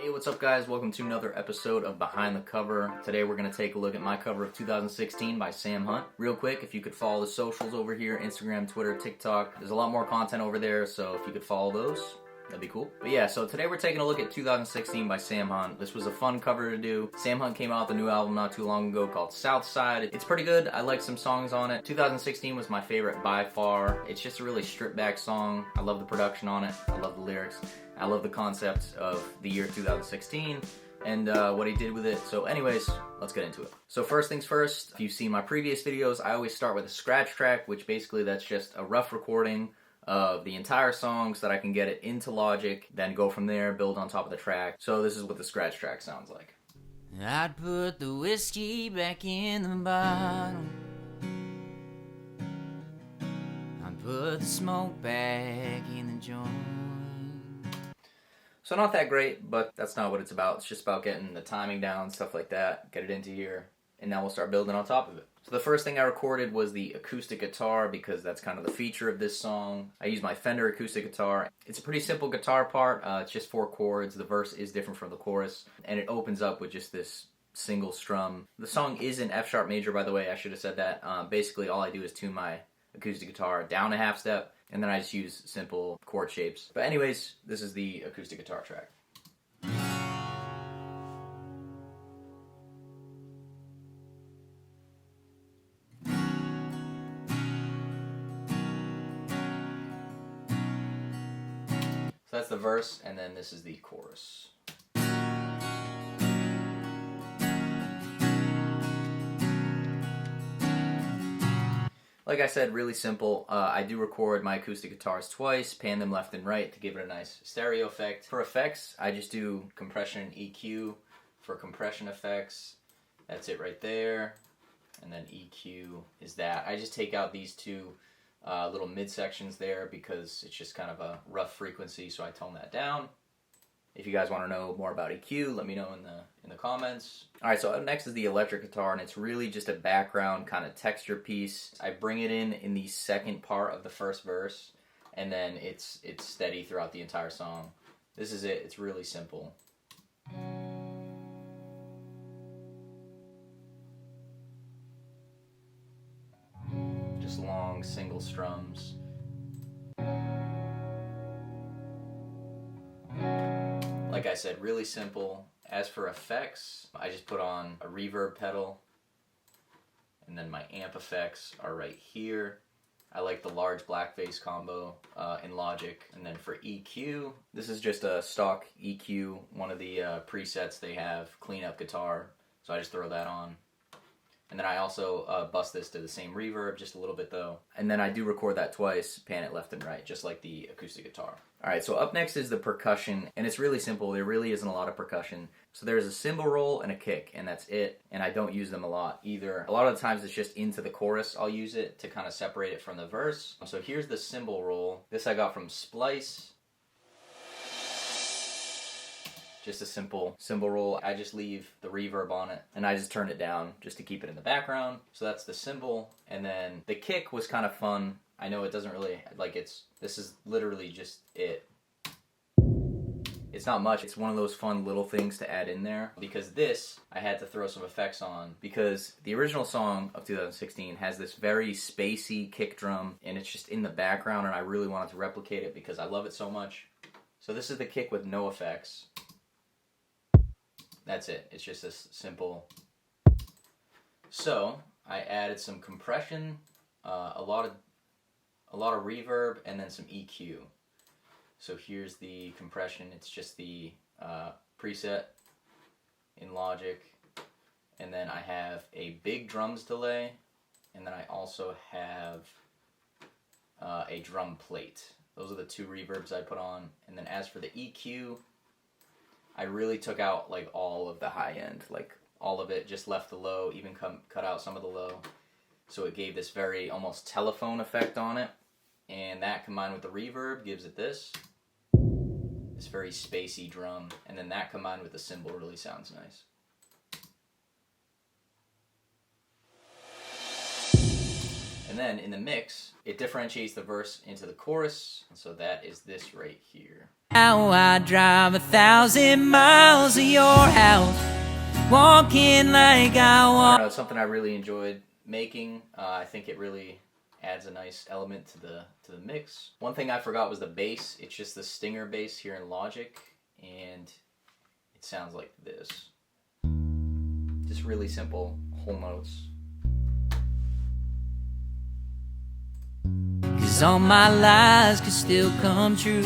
Hey, what's up guys? Welcome to another episode of Behind the Cover. Today we're going to take a look at my cover of 2016 by Sam Hunt. Real quick, if you could follow the socials over here, Instagram, Twitter, TikTok. There's a lot more content over there, so if you could follow those, that'd be cool. But yeah, so today we're taking a look at 2016 by Sam Hunt. This was a fun cover to do. Sam Hunt came out with a new album not too long ago called Southside. It's pretty good. I like some songs on it. 2016 was my favorite by far. It's just a really stripped back song. I love the production on it. I love the lyrics. I love the concept of the year 2016 and what he did with it. So anyways, let's get into it. So first things first, if you've seen my previous videos, I always start with a scratch track, which basically that's just a rough recording of the entire song so that I can get it into Logic, then go from there, build on top of the track. So this is what the scratch track sounds like. I'd put the whiskey back in the bottle. I'd put the smoke back in the joint. So not that great, but that's not what it's about. It's just about getting the timing down, stuff like that, get it into here, and now we'll start building on top of it. So the first thing I recorded was the acoustic guitar because that's kind of the feature of this song. I used my Fender acoustic guitar. It's a pretty simple guitar part. It's just 4 chords. The verse is different from the chorus, and it opens up with just this single strum. The song is in F sharp major, by the way. I should have said that. Basically, all I do is tune my acoustic guitar down a half step, and then I just use simple chord shapes. But anyways, this is the acoustic guitar track. So that's the verse, and then this is the chorus. Like I said, really simple. I do record my acoustic guitars twice, pan them left and right to give it a nice stereo effect. For effects, I just do compression and EQ. For compression effects, that's it right there. And then EQ is that. I just take out these two little midsections there because it's just kind of a rough frequency, so I tone that down. If you guys want to know more about EQ, let me know in the comments. Alright, so up next is the electric guitar, and it's really just a background kind of texture piece. I bring it in the second part of the first verse, and then it's steady throughout the entire song. This is it. It's really simple. Just long single strums. Like I said, really simple. As for effects, I just put on a reverb pedal, and then my amp effects are right here. I like the large blackface combo in Logic. And then for EQ, this is just a stock EQ, one of the presets they have, clean up guitar, so I just throw that on. And then I also bust this to the same reverb, just a little bit though. And then I do record that twice, pan it left and right, just like the acoustic guitar. Alright, so up next is the percussion, and it's really simple. There really isn't a lot of percussion. So there's a cymbal roll and a kick, and that's it. And I don't use them a lot either. A lot of the times it's just into the chorus I'll use it to kind of separate it from the verse. So here's the cymbal roll. This I got from Splice. Just a simple cymbal roll. I just leave the reverb on it, and I just turn it down just to keep it in the background. So that's the cymbal, and then the kick was kind of fun. I know it doesn't really, this is literally just it. It's not much. It's one of those fun little things to add in there, because this, I had to throw some effects on, because the original song of 2016 has this very spacey kick drum, and it's just in the background, and I really wanted to replicate it because I love it so much. So this is the kick with no effects. That's it. It's just this simple. So I added some compression, a lot of reverb, and then some EQ. So here's the compression. It's just the preset in Logic, and then I have a big drums delay, and then I also have a drum plate. Those are the 2 reverbs I put on. And then as for the EQ, I really took out like all of the high end, like all of it, just left the low, even cut out some of the low. So it gave this very almost telephone effect on it. And that combined with the reverb gives it this very spacey drum. And then that combined with the cymbal really sounds nice. And then in the mix, it differentiates the verse into the chorus. And so that is this right here. How I drive 1,000 miles to your house, walking like I I walk. don't know, it's something I really enjoyed making. I think it really adds a nice element to the mix. One thing I forgot was the bass. It's just the Stinger bass here in Logic, and it sounds like this. Just really simple whole notes. 'Cause all my lies could still come true.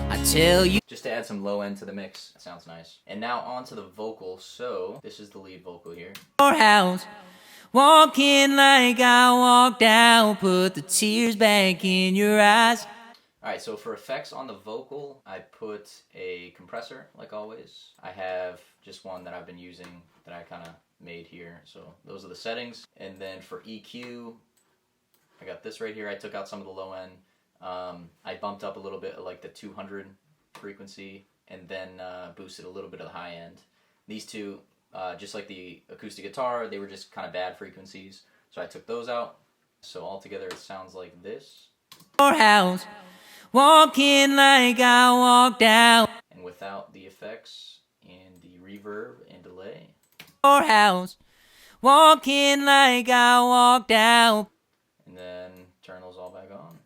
I tell you. Just to add some low end to the mix. That sounds nice. And now on to the vocal. So this is the lead vocal here. Your house, walking like I walked out, put the tears back in your eyes. Alright, so for effects on the vocal, I put a compressor, like always. I have just one that I've been using that I kind of made here. So those are the settings. And then for EQ, I got this right here. I took out some of the low end. I bumped up a little bit of like the 200 frequency, and then boosted a little bit of the high end. These two, just like the acoustic guitar, they were just kind of bad frequencies. So I took those out. So altogether it sounds like this. Your house, walking like I walked out. And without the effects and the reverb and delay. Your house, walking like I walked out. And then turn those all back on.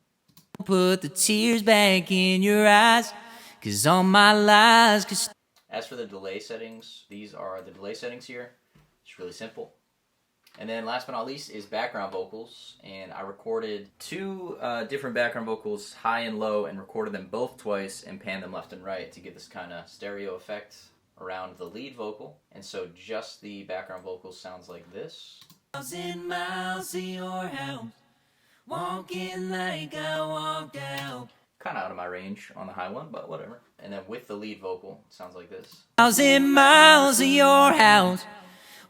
Put the tears back in your eyes, 'cause all my lies could. As for the delay settings, these are the delay settings here. It's really simple. And then last but not least is background vocals. And I recorded two different background vocals, high and low, and recorded them both twice and panned them left and right to get this kind of stereo effect around the lead vocal. And so just the background vocals sounds like this. 1,000 miles to your house, walking like I walked out. Kind of out of my range on the high one, but whatever. And then with the lead vocal, it sounds like this. 1,000 miles to your house,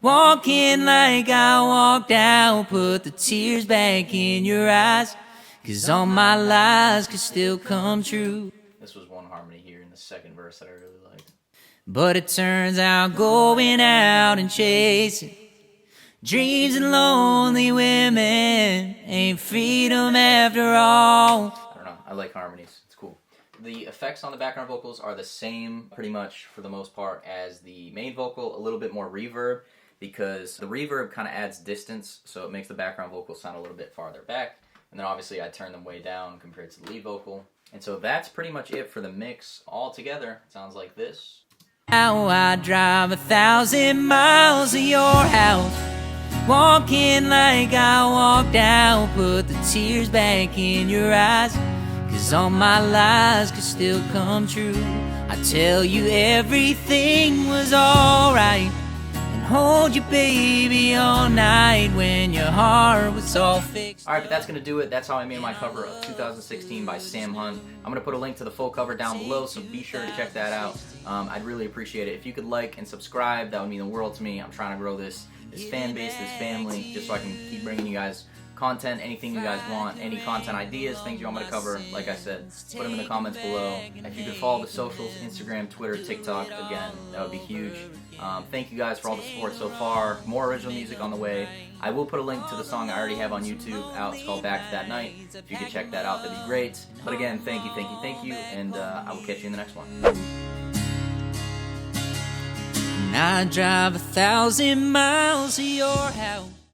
walking like I walked out, put the tears back in your eyes, 'cause all my lies could still come true. This was one harmony here in the second verse that I really liked. But it turns out going out and chasing dreams and lonely women ain't freedom after all. I don't know, I like harmonies, it's cool. The effects on the background vocals are the same pretty much for the most part as the main vocal, a little bit more reverb, because the reverb kind of adds distance, so it makes the background vocal sound a little bit farther back. And then obviously I turn them way down compared to the lead vocal. And so that's pretty much it for the mix. All together, it sounds like this. How I drive 1,000 miles to your house, walking like I walked out, put the tears back in your eyes, 'cause all my lies could still come true. I tell you everything was alright, and hold you baby all night when your heart was all fixed. Alright, but that's going to do it. That's how I made my cover of 2016 by Sam Hunt. I'm going to put a link to the full cover down below, so be sure to check that out. I'd really appreciate it. If you could like and subscribe, that would mean the world to me. I'm trying to grow this fan base, this family, just so I can keep bringing you guys content, anything you guys want, any content ideas, things you want me to cover. Like I said, put them in the comments below. If you could follow the socials, Instagram, Twitter, TikTok, again, that would be huge. Thank you guys for all the support so far. More original music on the way. I will put a link to the song I already have on YouTube out. It's called Back to That Night. If you could check that out, that'd be great. But again, thank you, and I will catch you in the next one. And I drive 1,000 miles to your house.